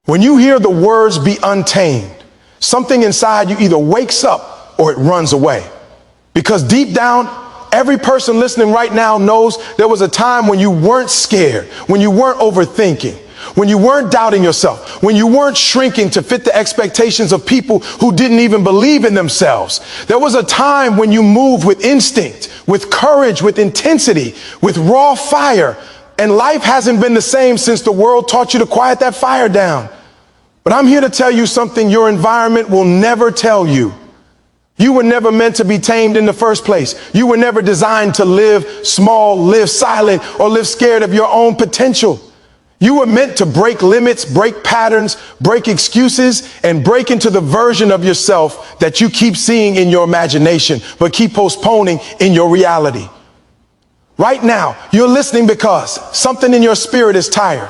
When you hear the words "be untamed," something inside you either wakes up or it runs away. Because deep down, every person listening right now knows there was a time when you weren't scared, when you weren't overthinking, when you weren't doubting yourself, when you weren't shrinking to fit the expectations of people who didn't even believe in themselves. There was a time when you moved with instinct, with courage, with intensity, with raw fire. And life hasn't been the same since the world taught you to quiet that fire down. But I'm here to tell you something your environment will never tell you. You were never meant to be tamed in the first place. You were never designed to live small, live silent, or live scared of your own potential. You were meant to break limits, break patterns, break excuses, and break into the version of yourself that you keep seeing in your imagination, but keep postponing in your reality. Right now, you're listening because something in your spirit is tired.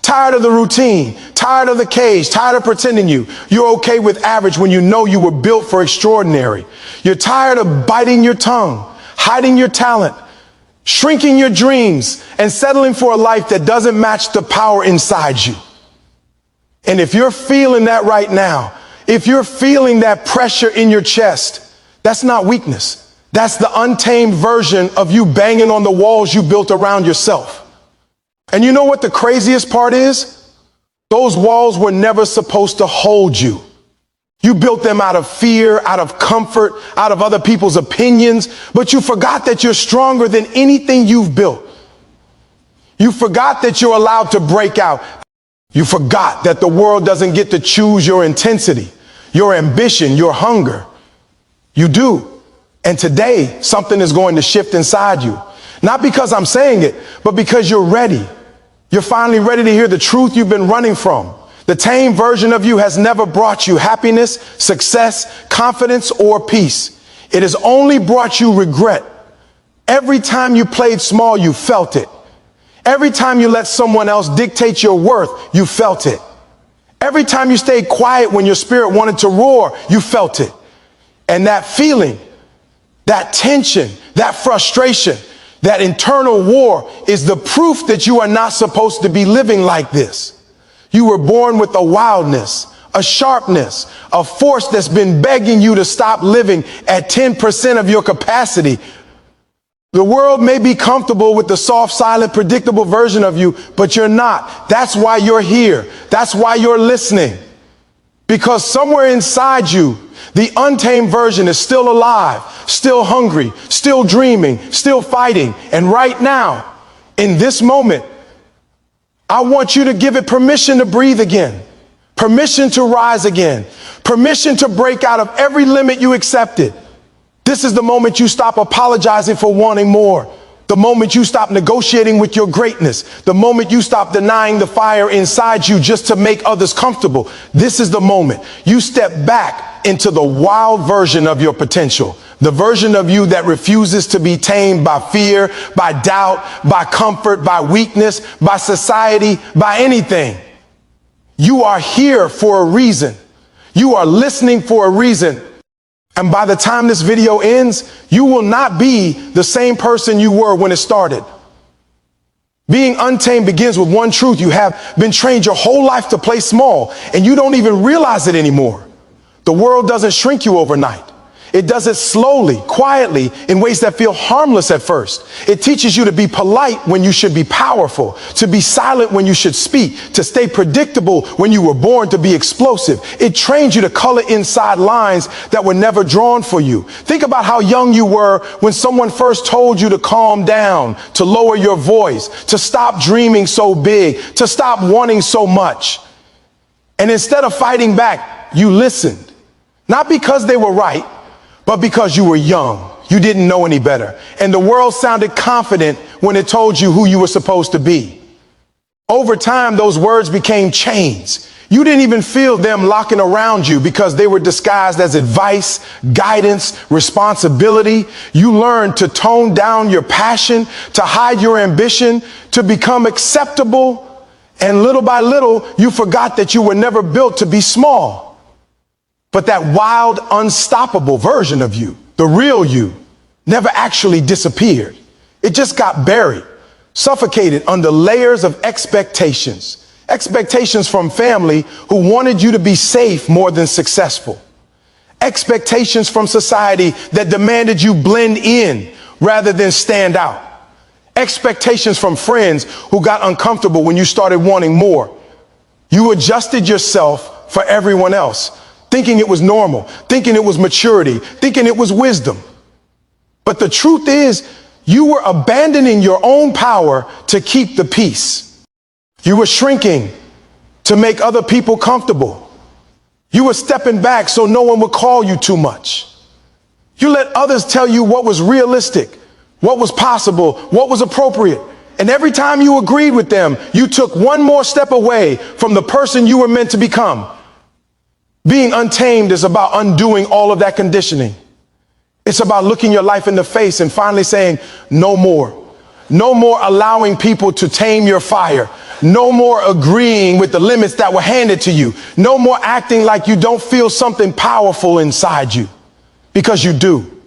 Tired of the routine, tired of the cage, tired of pretending you're okay with average when you know you were built for extraordinary. You're tired of biting your tongue, hiding your talent, shrinking your dreams, and settling for a life that doesn't match the power inside you. And if you're feeling that right now, if you're feeling that pressure in your chest, that's not weakness. That's the untamed version of you banging on the walls you built around yourself. And you know what the craziest part is? Those walls were never supposed to hold you. You built them out of fear, out of comfort, out of other people's opinions, but you forgot that you're stronger than anything you've built. You forgot that you're allowed to break out. You forgot that the world doesn't get to choose your intensity, your ambition, your hunger. You do. And today, something is going to shift inside you. Not because I'm saying it, but because you're ready. You're finally ready to hear the truth you've been running from. The tame version of you has never brought you happiness, success, confidence, or peace. It has only brought you regret. Every time you played small, you felt it. Every time you let someone else dictate your worth, you felt it. Every time you stayed quiet when your spirit wanted to roar, you felt it. And that feeling, that tension, that frustration, that internal war is the proof that you are not supposed to be living like this. You were born with a wildness, a sharpness, a force that's been begging you to stop living at 10% of your capacity. The world may be comfortable with the soft, silent, predictable version of you, but you're not. That's why you're here. That's why you're listening. Because somewhere inside you, the untamed version is still alive, still hungry, still dreaming, still fighting. And right now, in this moment, I want you to give it permission to breathe again, permission to rise again, permission to break out of every limit you accepted. This is the moment you stop apologizing for wanting more. The moment you stop negotiating with your greatness, the moment you stop denying the fire inside you just to make others comfortable. This is the moment you step back into the wild version of your potential, the version of you that refuses to be tamed by fear, by doubt, by comfort, by weakness, by society, by anything. You are here for a reason. You are listening for a reason. And by the time this video ends, you will not be the same person you were when it started. Being untamed begins with one truth. You have been trained your whole life to play small, and you don't even realize it anymore. The world doesn't shrink you overnight. It does it slowly, quietly, in ways that feel harmless at first. It teaches you to be polite when you should be powerful, to be silent when you should speak, to stay predictable when you were born to be explosive. It trains you to color inside lines that were never drawn for you. Think about how young you were when someone first told you to calm down, to lower your voice, to stop dreaming so big, to stop wanting so much. And instead of fighting back, you listened. Not because they were right, but because you were young. You didn't know any better. And the world sounded confident when it told you who you were supposed to be. Over time, those words became chains. You didn't even feel them locking around you because they were disguised as advice, guidance, responsibility. You learned to tone down your passion, to hide your ambition, to become acceptable. And little by little, you forgot that you were never built to be small. But that wild, unstoppable version of you, the real you, never actually disappeared. It just got buried, suffocated under layers of expectations. Expectations from family who wanted you to be safe more than successful. Expectations from society that demanded you blend in rather than stand out. Expectations from friends who got uncomfortable when you started wanting more. You adjusted yourself for everyone else, thinking it was normal, thinking it was maturity, thinking it was wisdom. But the truth is, you were abandoning your own power to keep the peace. You were shrinking to make other people comfortable. You were stepping back so no one would call you too much. You let others tell you what was realistic, what was possible, what was appropriate. And every time you agreed with them, you took one more step away from the person you were meant to become. Being untamed is about undoing all of that conditioning. It's about looking your life in the face and finally saying, no more. No more allowing people to tame your fire. No more agreeing with the limits that were handed to you. No more acting like you don't feel something powerful inside you. Because you do.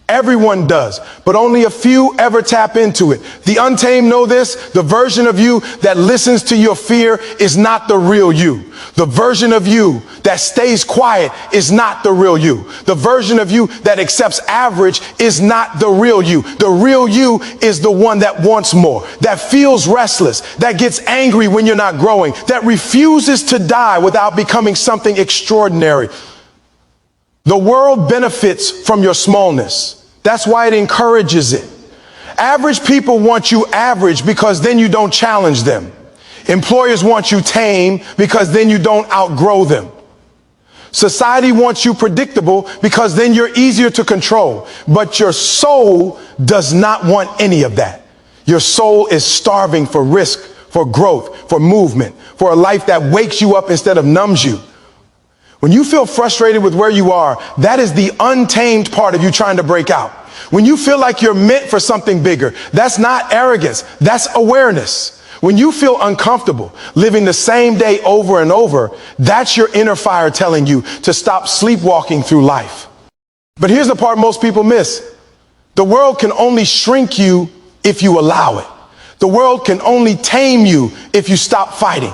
Everyone does, but only a few ever tap into it. The untamed know this. The version of you that listens to your fear is not the real you. The version of you that stays quiet is not the real you. The version of you that accepts average is not the real you. The real you is the one that wants more, that feels restless, that gets angry when you're not growing, that refuses to die without becoming something extraordinary. The world benefits from your smallness. That's why it encourages it. Average people want you average because then you don't challenge them. Employers want you tame because then you don't outgrow them. Society wants you predictable because then you're easier to control. But your soul does not want any of that. Your soul is starving for risk, for growth, for movement, for a life that wakes you up instead of numbs you. When you feel frustrated with where you are, that is the untamed part of you trying to break out. When you feel like you're meant for something bigger, that's not arrogance, that's awareness. When you feel uncomfortable living the same day over and over, that's your inner fire telling you to stop sleepwalking through life. But here's the part most people miss. The world can only shrink you if you allow it. The world can only tame you if you stop fighting.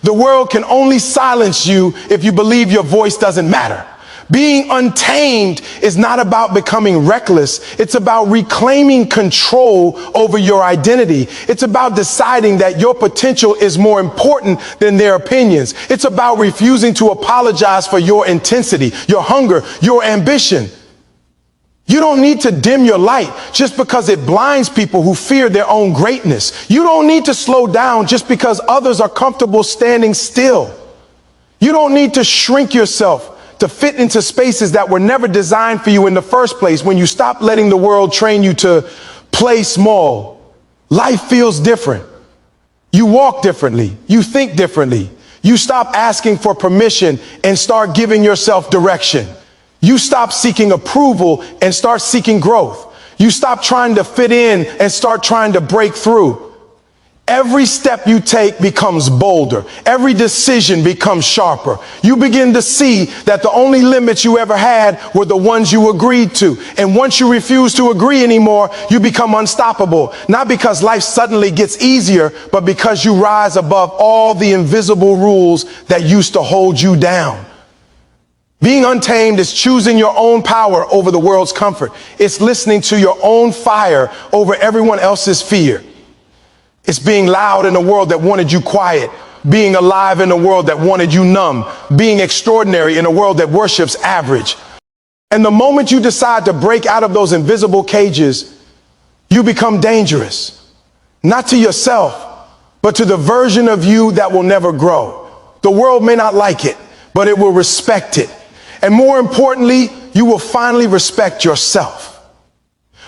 The world can only silence you if you believe your voice doesn't matter. Being untamed is not about becoming reckless. It's about reclaiming control over your identity. It's about deciding that your potential is more important than their opinions. It's about refusing to apologize for your intensity, your hunger, your ambition. You don't need to dim your light just because it blinds people who fear their own greatness. You don't need to slow down just because others are comfortable standing still. You don't need to shrink yourself to fit into spaces that were never designed for you in the first place. When you stop letting the world train you to play small, life feels different. You walk differently. You think differently. You stop asking for permission and start giving yourself direction. You stop seeking approval and start seeking growth. You stop trying to fit in and start trying to break through. Every step you take becomes bolder. Every decision becomes sharper. You begin to see that the only limits you ever had were the ones you agreed to. And once you refuse to agree anymore, you become unstoppable. Not because life suddenly gets easier, but because you rise above all the invisible rules that used to hold you down. Being untamed is choosing your own power over the world's comfort. It's listening to your own fire over everyone else's fear. It's being loud in a world that wanted you quiet, being alive in a world that wanted you numb, being extraordinary in a world that worships average. And the moment you decide to break out of those invisible cages, you become dangerous, not to yourself, but to the version of you that will never grow. The world may not like it, but it will respect it. And more importantly, you will finally respect yourself.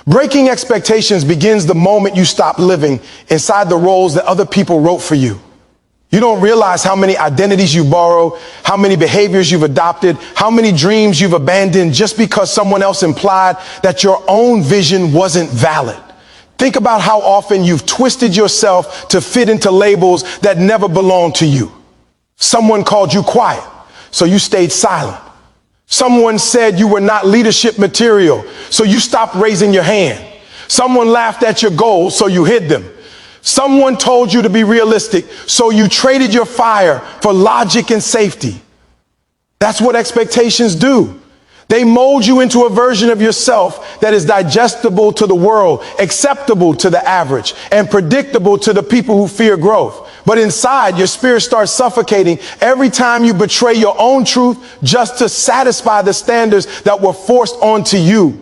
Breaking expectations begins the moment you stop living inside the roles that other people wrote for you. You don't realize how many identities you borrow, how many behaviors you've adopted, how many dreams you've abandoned just because someone else implied that your own vision wasn't valid. Think about how often you've twisted yourself to fit into labels that never belonged to you. Someone called you quiet, so you stayed silent. Someone said you were not leadership material, so you stopped raising your hand. Someone laughed at your goals, so you hid them. Someone told you to be realistic, so you traded your fire for logic and safety. That's what expectations do. They mold you into a version of yourself that is digestible to the world, acceptable to the average, and predictable to the people who fear growth. But inside, your spirit starts suffocating every time you betray your own truth just to satisfy the standards that were forced onto you.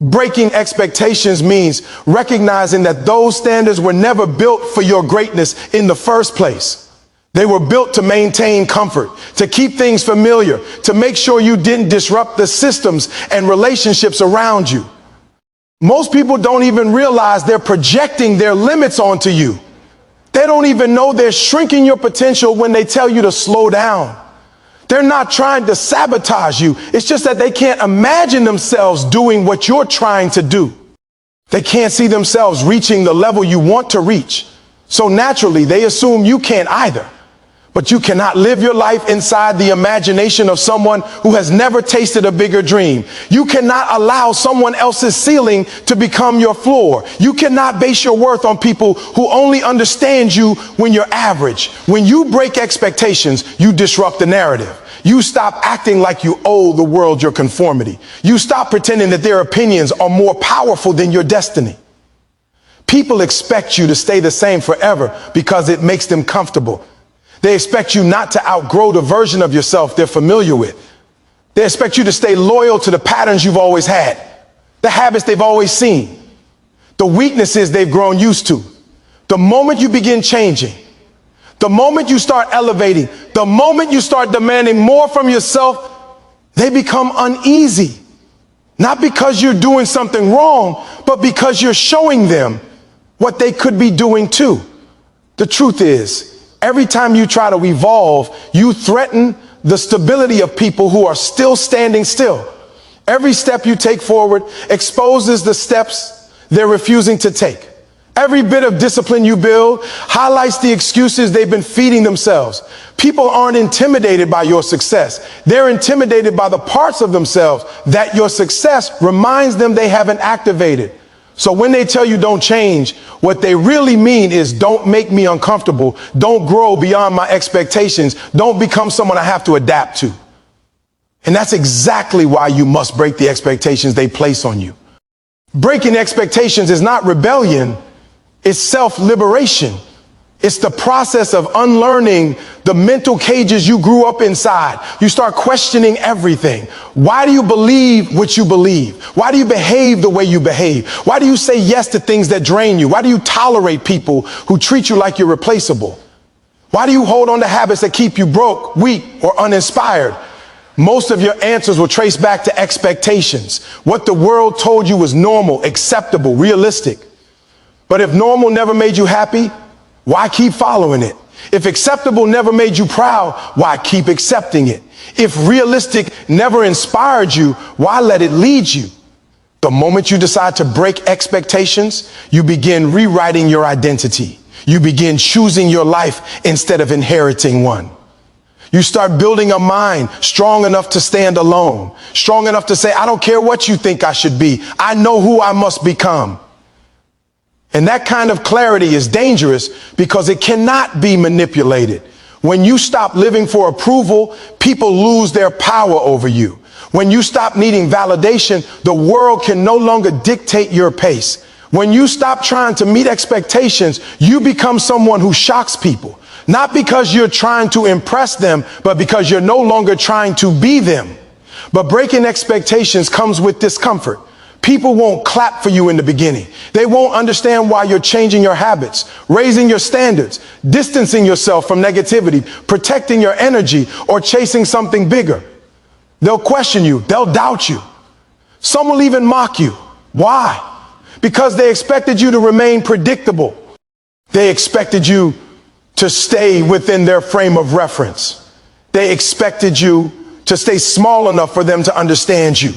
Breaking expectations means recognizing that those standards were never built for your greatness in the first place. They were built to maintain comfort, to keep things familiar, to make sure you didn't disrupt the systems and relationships around you. Most people don't even realize they're projecting their limits onto you. They don't even know they're shrinking your potential when they tell you to slow down. They're not trying to sabotage you. It's just that they can't imagine themselves doing what you're trying to do. They can't see themselves reaching the level you want to reach. So naturally, they assume you can't either. But you cannot live your life inside the imagination of someone who has never tasted a bigger dream. You cannot allow someone else's ceiling to become your floor. You cannot base your worth on people who only understand you when you're average. When you break expectations, you disrupt the narrative. You stop acting like you owe the world your conformity. You stop pretending that their opinions are more powerful than your destiny. People expect you to stay the same forever because it makes them comfortable. They expect you not to outgrow the version of yourself they're familiar with. They expect you to stay loyal to the patterns you've always had, the habits they've always seen, the weaknesses they've grown used to. The moment you begin changing, the moment you start elevating, the moment you start demanding more from yourself, they become uneasy. Not because you're doing something wrong, but because you're showing them what they could be doing too. The truth is, every time you try to evolve, you threaten the stability of people who are still standing still. Every step you take forward exposes the steps they're refusing to take. Every bit of discipline you build highlights the excuses they've been feeding themselves. People aren't intimidated by your success. They're intimidated by the parts of themselves that your success reminds them they haven't activated. So when they tell you don't change, what they really mean is don't make me uncomfortable. Don't grow beyond my expectations. Don't become someone I have to adapt to. And that's exactly why you must break the expectations they place on you. Breaking expectations is not rebellion. It's self-liberation. It's the process of unlearning the mental cages you grew up inside. You start questioning everything. Why do you believe what you believe? Why do you behave the way you behave? Why do you say yes to things that drain you? Why do you tolerate people who treat you like you're replaceable? Why do you hold on to habits that keep you broke, weak, or uninspired? Most of your answers will trace back to expectations. What the world told you was normal, acceptable, realistic. But if normal never made you happy, why keep following it? If acceptable never made you proud, why keep accepting it? If realistic never inspired you, why let it lead you? The moment you decide to break expectations, you begin rewriting your identity. You begin choosing your life instead of inheriting one. You start building a mind strong enough to stand alone, strong enough to say, I don't care what you think I should be. I know who I must become. And that kind of clarity is dangerous because it cannot be manipulated. When you stop living for approval, people lose their power over you. When you stop needing validation, the world can no longer dictate your pace. When you stop trying to meet expectations, you become someone who shocks people. Not because you're trying to impress them, but because you're no longer trying to be them. But breaking expectations comes with discomfort. People won't clap for you in the beginning. They won't understand why you're changing your habits, raising your standards, distancing yourself from negativity, protecting your energy, or chasing something bigger. They'll question you. They'll doubt you. Some will even mock you. Why? Because they expected you to remain predictable. They expected you to stay within their frame of reference. They expected you to stay small enough for them to understand you.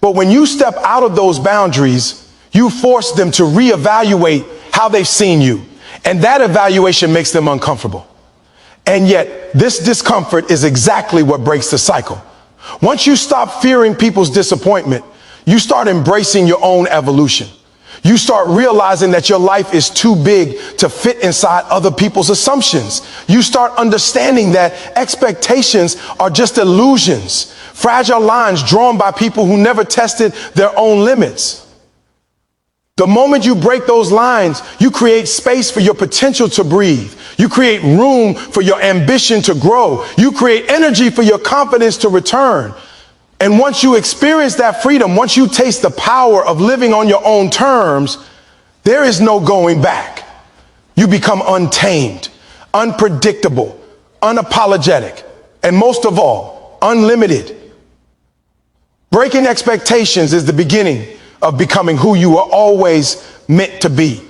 But when you step out of those boundaries, you force them to reevaluate how they've seen you. And that evaluation makes them uncomfortable. And yet this discomfort is exactly what breaks the cycle. Once you stop fearing people's disappointment, you start embracing your own evolution. You start realizing that your life is too big to fit inside other people's assumptions. You start understanding that expectations are just illusions, fragile lines drawn by people who never tested their own limits. The moment you break those lines, you create space for your potential to breathe. You create room for your ambition to grow. You create energy for your confidence to return. And once you experience that freedom, once you taste the power of living on your own terms, there is no going back. You become untamed, unpredictable, unapologetic, and most of all, unlimited. Breaking expectations is the beginning of becoming who you were always meant to be,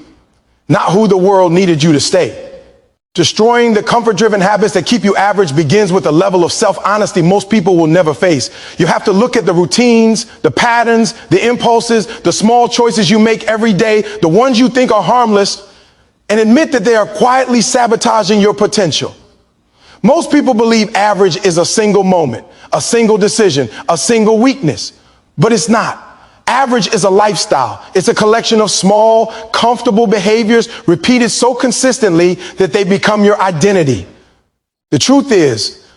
not who the world needed you to stay. Destroying the comfort-driven habits that keep you average begins with a level of self-honesty most people will never face. You have to look at the routines, the patterns, the impulses, the small choices you make every day, the ones you think are harmless, and admit that they are quietly sabotaging your potential. Most people believe average is a single moment, a single decision, a single weakness, but it's not. Average is a lifestyle. It's a collection of small, comfortable behaviors repeated so consistently that they become your identity. The truth is,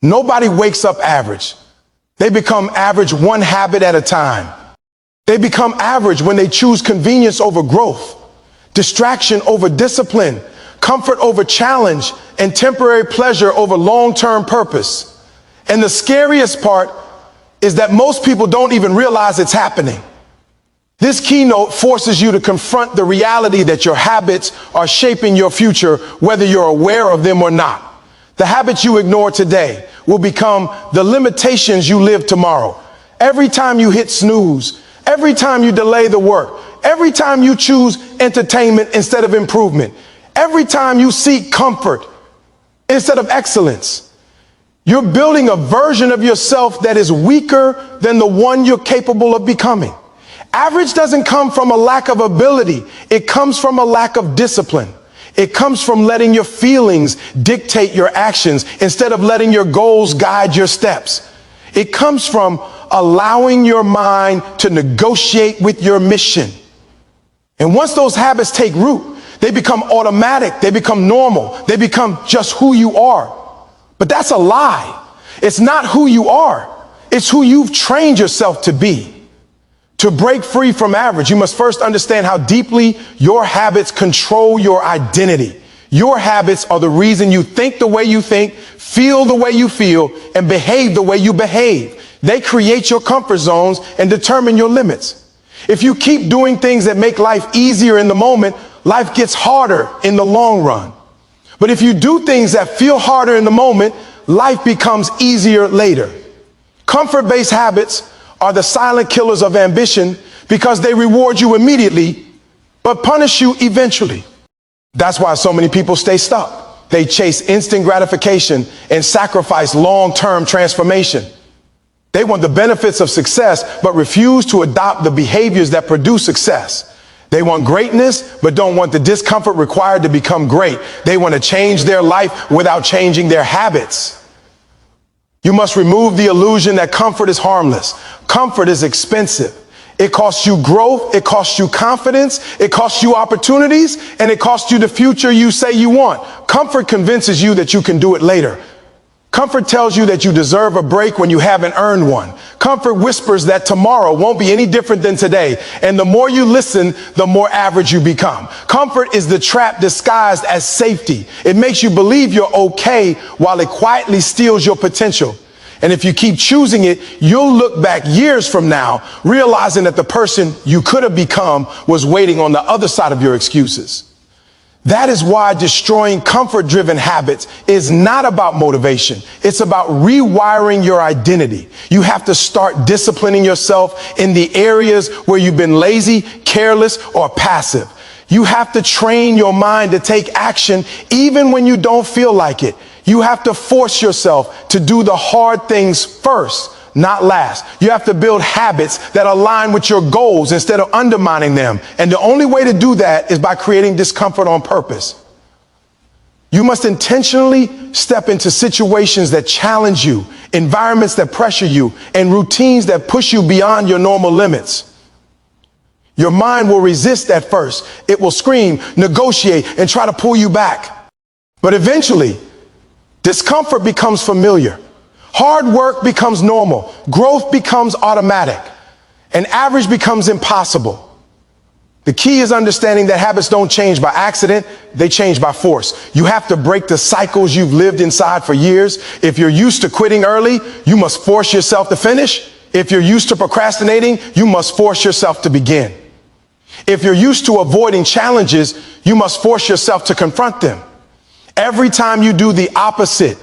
nobody wakes up average. They become average one habit at a time. They become average when they choose convenience over growth, distraction over discipline, comfort over challenge, and temporary pleasure over long-term purpose. And the scariest part is that most people don't even realize it's happening. This keynote forces you to confront the reality that your habits are shaping your future, whether you're aware of them or not. The habits you ignore today will become the limitations you live tomorrow. Every time you hit snooze, every time you delay the work, every time you choose entertainment instead of improvement, every time you seek comfort instead of excellence, you're building a version of yourself that is weaker than the one you're capable of becoming. Average doesn't come from a lack of ability. It comes from a lack of discipline. It comes from letting your feelings dictate your actions instead of letting your goals guide your steps. It comes from allowing your mind to negotiate with your mission. And once those habits take root, they become automatic. They become normal. They become just who you are. But that's a lie. It's not who you are. It's who you've trained yourself to be. To break free from average, you must first understand how deeply your habits control your identity. Your habits are the reason you think the way you think, feel the way you feel, and behave the way you behave. They create your comfort zones and determine your limits. If you keep doing things that make life easier in the moment, life gets harder in the long run. But if you do things that feel harder in the moment, life becomes easier later. Comfort-based habits are the silent killers of ambition because they reward you immediately, but punish you eventually. That's why so many people stay stuck. They chase instant gratification and sacrifice long-term transformation. They want the benefits of success, but refuse to adopt the behaviors that produce success. They want greatness, but don't want the discomfort required to become great. They want to change their life without changing their habits. You must remove the illusion that comfort is harmless. Comfort is expensive. It costs you growth, it costs you confidence, it costs you opportunities, and it costs you the future you say you want. Comfort convinces you that you can do it later. Comfort tells you that you deserve a break when you haven't earned one. Comfort whispers that tomorrow won't be any different than today. And the more you listen, the more average you become. Comfort is the trap disguised as safety. It makes you believe you're okay while it quietly steals your potential. And if you keep choosing it, you'll look back years from now, realizing that the person you could have become was waiting on the other side of your excuses. That is why destroying comfort-driven habits is not about motivation. It's about rewiring your identity. You have to start disciplining yourself in the areas where you've been lazy, careless, or passive. You have to train your mind to take action even when you don't feel like it. You have to force yourself to do the hard things first, not last. You have to build habits that align with your goals instead of undermining them. And the only way to do that is by creating discomfort on purpose. You must intentionally step into situations that challenge you, environments that pressure you, and routines that push you beyond your normal limits. Your mind will resist at first. It will scream, negotiate, and try to pull you back. But eventually, discomfort becomes familiar. Hard work becomes normal. Growth becomes automatic. And average becomes impossible. The key is understanding that habits don't change by accident, they change by force. You have to break the cycles you've lived inside for years. If you're used to quitting early, you must force yourself to finish. If you're used to procrastinating, you must force yourself to begin. If you're used to avoiding challenges, you must force yourself to confront them. Every time you do the opposite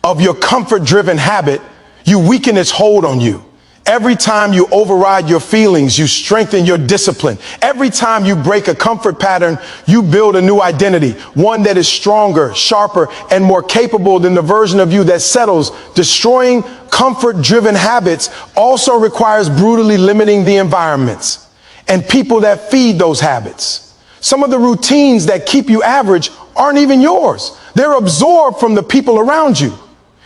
of your comfort-driven habit, you weaken its hold on you. Every time you override your feelings, you strengthen your discipline. Every time you break a comfort pattern, you build a new identity, one that is stronger, sharper, and more capable than the version of you that settles. Destroying comfort-driven habits also requires brutally limiting the environments and people that feed those habits. Some of the routines that keep you average aren't even yours. They're absorbed from the people around you.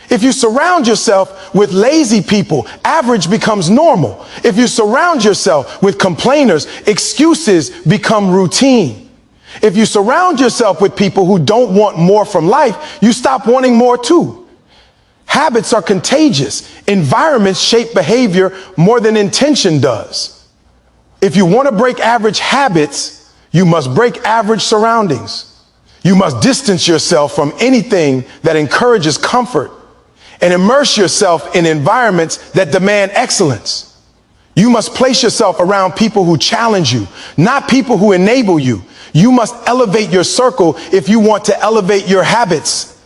If you surround yourself with lazy people, average becomes normal. If you surround yourself with complainers, excuses become routine. If you surround yourself with people who don't want more from life, you stop wanting more too. Habits are contagious. Environments shape behavior more than intention does. If you want to break average habits, you must break average surroundings. You must distance yourself from anything that encourages comfort and immerse yourself in environments that demand excellence. You must place yourself around people who challenge you, not people who enable you. You must elevate your circle if you want to elevate your habits.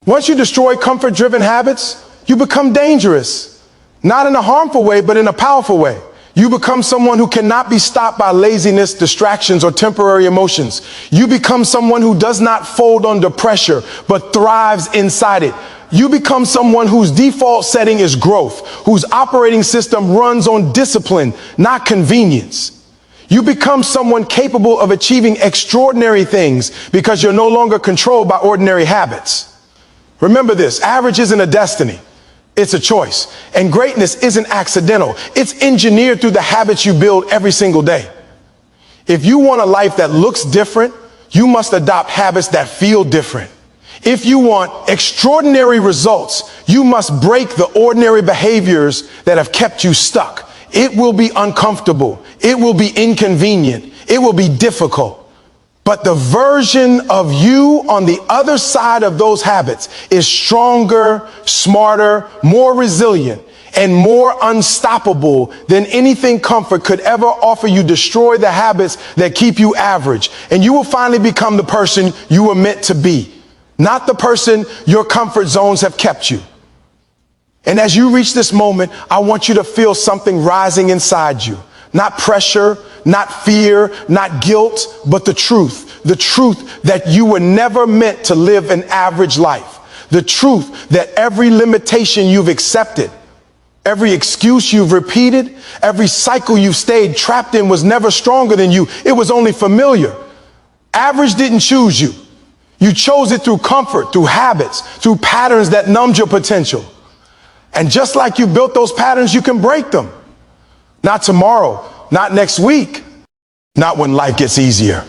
Once you destroy comfort-driven habits, you become dangerous, not in a harmful way, but in a powerful way. You become someone who cannot be stopped by laziness, distractions, or temporary emotions. You become someone who does not fold under pressure, but thrives inside it. You become someone whose default setting is growth, whose operating system runs on discipline, not convenience. You become someone capable of achieving extraordinary things because you're no longer controlled by ordinary habits. Remember this, average isn't a destiny, it's a choice. And greatness isn't accidental, it's engineered through the habits you build every single day. If you want a life that looks different, you must adopt habits that feel different. If you want extraordinary results, you must break the ordinary behaviors that have kept you stuck. It will be uncomfortable. It will be inconvenient. It will be difficult. But the version of you on the other side of those habits is stronger, smarter, more resilient, and more unstoppable than anything comfort could ever offer you. Destroy the habits that keep you average, and you will finally become the person you were meant to be. Not the person your comfort zones have kept you. And as you reach this moment, I want you to feel something rising inside you. Not pressure, not fear, not guilt, but the truth. The truth that you were never meant to live an average life. The truth that every limitation you've accepted, every excuse you've repeated, every cycle you've stayed trapped in was never stronger than you. It was only familiar. Average didn't choose you. You chose it through comfort, through habits, through patterns that numbed your potential. And just like you built those patterns, you can break them. Not tomorrow, not next week, not when life gets easier.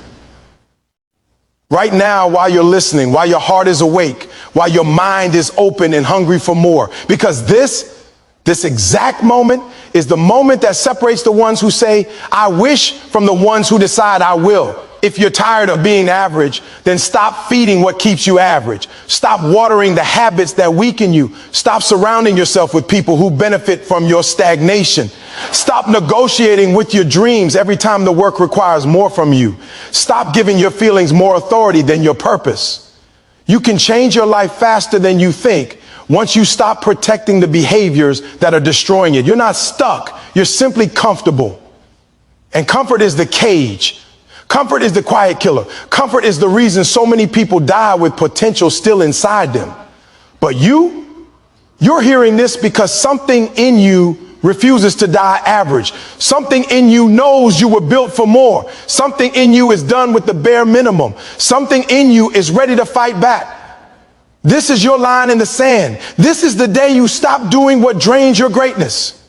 Right now, while you're listening, while your heart is awake, while your mind is open and hungry for more, because this exact moment is the moment that separates the ones who say, I wish, from the ones who decide, I will. If you're tired of being average, then stop feeding what keeps you average. Stop watering the habits that weaken you. Stop surrounding yourself with people who benefit from your stagnation. Stop negotiating with your dreams every time the work requires more from you. Stop giving your feelings more authority than your purpose. You can change your life faster than you think once you stop protecting the behaviors that are destroying it. You're not stuck. You're simply comfortable. And comfort is the cage. Comfort is the quiet killer. Comfort is the reason so many people die with potential still inside them. But you're hearing this because something in you refuses to die average. Something in you knows you were built for more. Something in you is done with the bare minimum. Something in you is ready to fight back. This is your line in the sand. This is the day you stop doing what drains your greatness.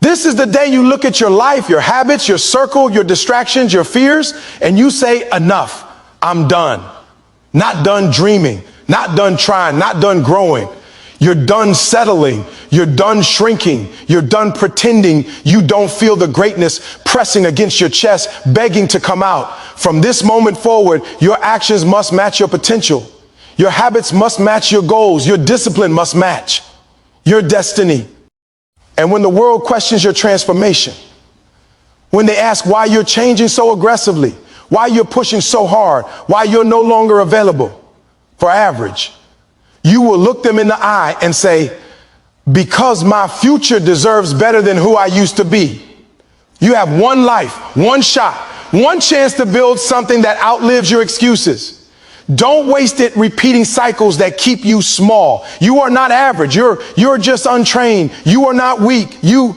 This is the day you look at your life, your habits, your circle, your distractions, your fears, and you say, enough. I'm done. Not done dreaming, not done trying, not done growing. You're done settling. You're done shrinking. You're done pretending you don't feel the greatness pressing against your chest, begging to come out. From this moment forward, your actions must match your potential. Your habits must match your goals. Your discipline must match your destiny. And when the world questions your transformation, when they ask why you're changing so aggressively, why you're pushing so hard, why you're no longer available for average, you will look them in the eye and say, because my future deserves better than who I used to be. You have one life, one shot, one chance to build something that outlives your excuses. Don't waste it repeating cycles that keep you small. You are not average. You're just untrained. You are not weak. You